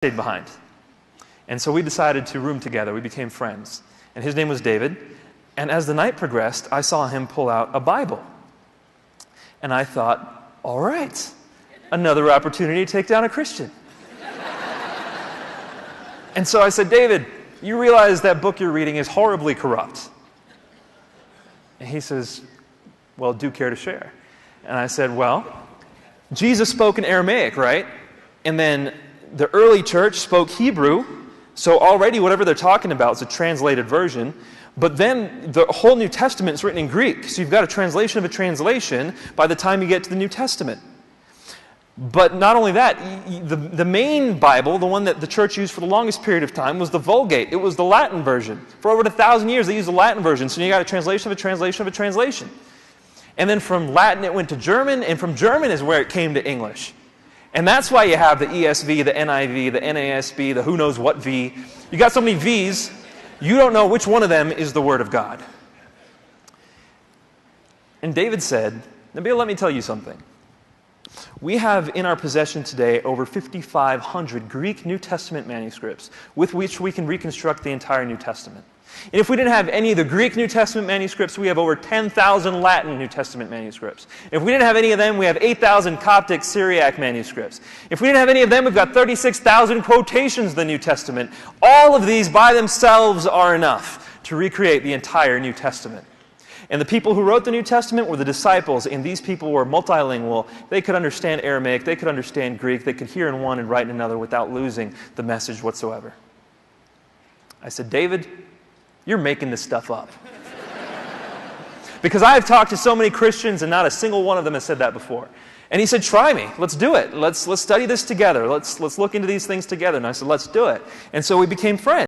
stayed behind. And so we decided to room together. We became friends. And his name was David. And as the night progressed, I saw him pull out a Bible. And I thought, all right, another opportunity to take down a Christian. And so I said, David, you realize that book you're reading is horribly corrupt. And he says, well, do care to share? And I said, well, Jesus spoke in Aramaic, right? And then the early church spoke Hebrew, so already whatever they're talking about is a translated version. But then the whole New Testament is written in Greek, so you've got a translation of a translation by the time you get to the New Testament. But not only that, the main Bible, the one that the church used for the longest period of time, was the Vulgate. It was the Latin version. For over 1,000 years, they used the Latin version, so you got a translation of a translation of a translation. And then from Latin, it went to German, and from German is where it came to English. And that's why you have the ESV, the NIV, the NASB, the who knows what V. You got so many Vs, you don't know which one of them is the Word of God. And David said, Nabeel, let me tell you something. We have in our possession today over 5,500 Greek New Testament manuscripts with which we can reconstruct the entire New Testament. And if we didn't have any of the Greek New Testament manuscripts, we have over 10,000 Latin New Testament manuscripts. If we didn't have any of them, we have 8,000 Coptic Syriac manuscripts. If we didn't have any of them, we've got 36,000 quotations of the New Testament. All of these by themselves are enough to recreate the entire New Testament. And the people who wrote the New Testament were the disciples, and these people were multilingual. They could understand Aramaic, they could understand Greek, they could hear in one and write in another without losing the message whatsoever. I said, David, you're making this stuff up. Because I've talked to so many Christians and not a single one of them has said that before. And he said, try me. Let's do it. Let's study this together. Let's look into these things together. And I said, let's do it. And so we became friends.